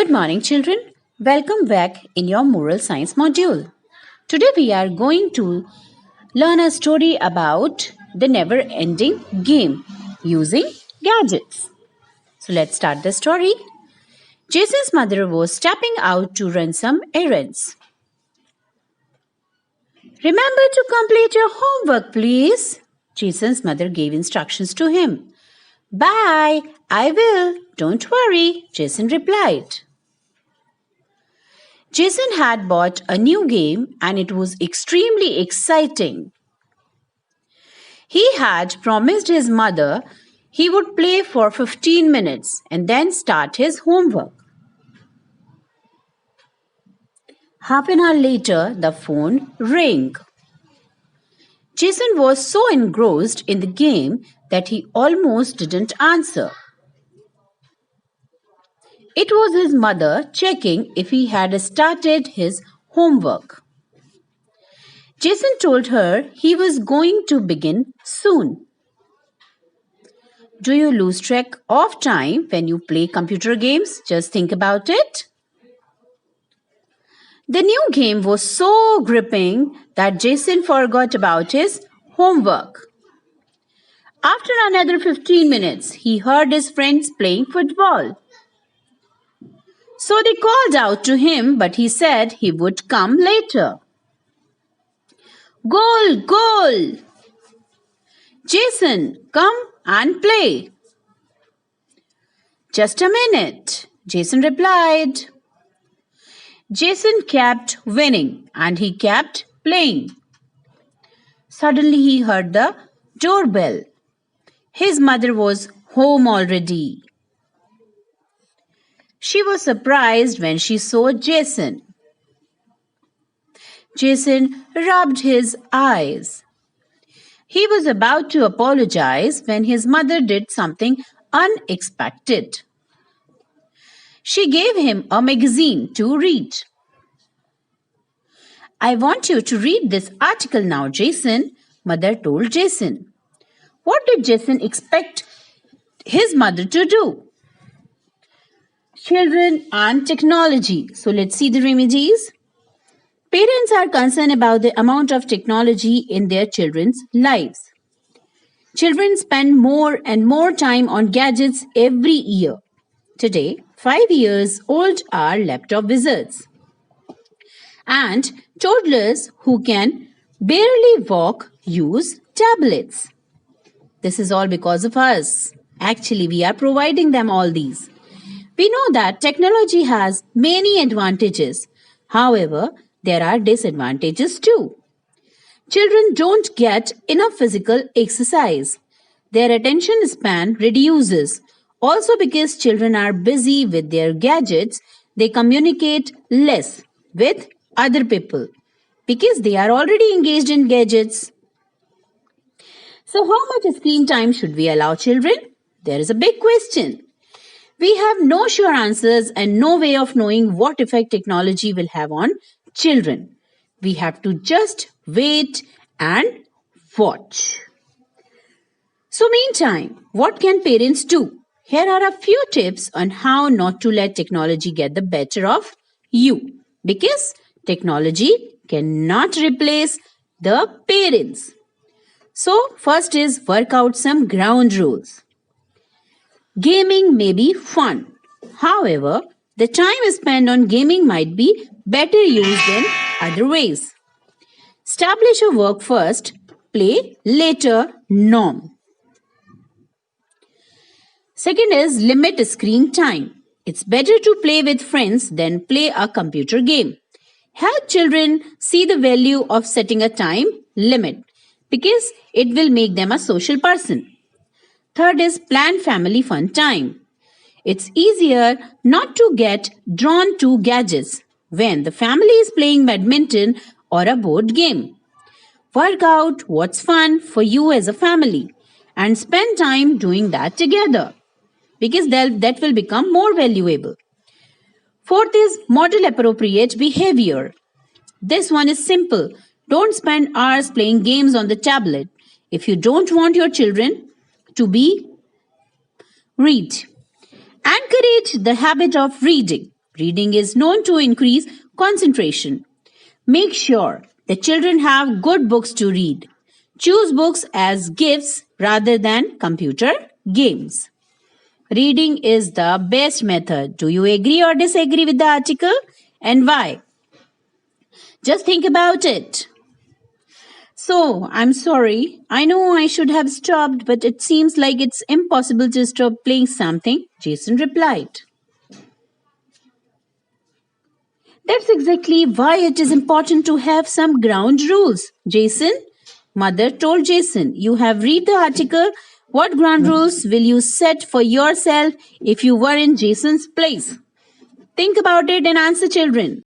Good morning, children. Welcome back in your moral science module. Today we are going to learn a story about the never ending game using gadgets. So let's start the story. Jason's mother was stepping out to run some errands. Remember to complete your homework, please. Jason's mother gave instructions to him. Bye, I will. Don't worry, Jason replied. Jason had bought a new game and it was extremely exciting. He had promised his mother he would play for 15 minutes and then start his homework. Half an hour later, the phone rang. Jason was so engrossed in the game that he almost didn't answer. It was his mother checking if he had started his homework. Jason told her he was going to begin soon. Do you lose track of time when you play computer games? Just think about it. The new game was so gripping that Jason forgot about his homework. After another 15 minutes, he heard his friends playing football. So they called out to him, but he said he would come later. Goal! Goal! Jason, come and play. Just a minute, Jason replied. Jason kept winning and he kept playing. Suddenly he heard the doorbell. His mother was home already. She was surprised when she saw Jason. Jason rubbed his eyes. He was about to apologize when his mother did something unexpected. She gave him a magazine to read. I want you to read this article now, Jason, Mother told Jason. What did Jason expect his mother to do? Children and technology. So let's see the remedies. Parents are concerned about the amount of technology in their children's lives. Children spend more and more time on gadgets every year. Today, 5 years old are laptop wizards. And toddlers who can barely walk use tablets. This is all because of us. Actually, we are providing them all these. We know that technology has many advantages. However, there are disadvantages too. Children don't get enough physical exercise. Their attention span reduces. Also, because children are busy with their gadgets, they communicate less with other people because they are already engaged in gadgets. So, how much screen time should we allow children? There is a big question. We have no sure answers and no way of knowing what effect technology will have on children. We have to just wait and watch. So, meantime, what can parents do? Here are a few tips on how not to let technology get the better of you. Because technology cannot replace the parents. So, first is work out some ground rules. Gaming may be fun. However, the time spent on gaming might be better used in other ways. Establish a work first, play later norm. Second is limit screen time. It's better to play with friends than play a computer game. Help children see the value of setting a time limit because it will make them a social person. Third is plan family fun time. It's easier not to get drawn to gadgets when the family is playing badminton or a board game. Work out what's fun for you as a family and spend time doing that together because that will become more valuable. Fourth is model appropriate behavior. This one is simple. Don't spend hours playing games on the tablet. If you don't want your children to be read. Encourage the habit of reading. Reading is known to increase concentration. Make sure the children have good books to read. Choose books as gifts rather than computer games. Reading is the best method. Do you agree or disagree with the article? And why? Just think about it. So, I'm sorry. I know I should have stopped, but it seems like it's impossible to stop playing something, Jason replied. That's exactly why it is important to have some ground rules. Jason, mother told Jason, you have read the article. What ground rules will you set for yourself if you were in Jason's place? Think about it and answer, children.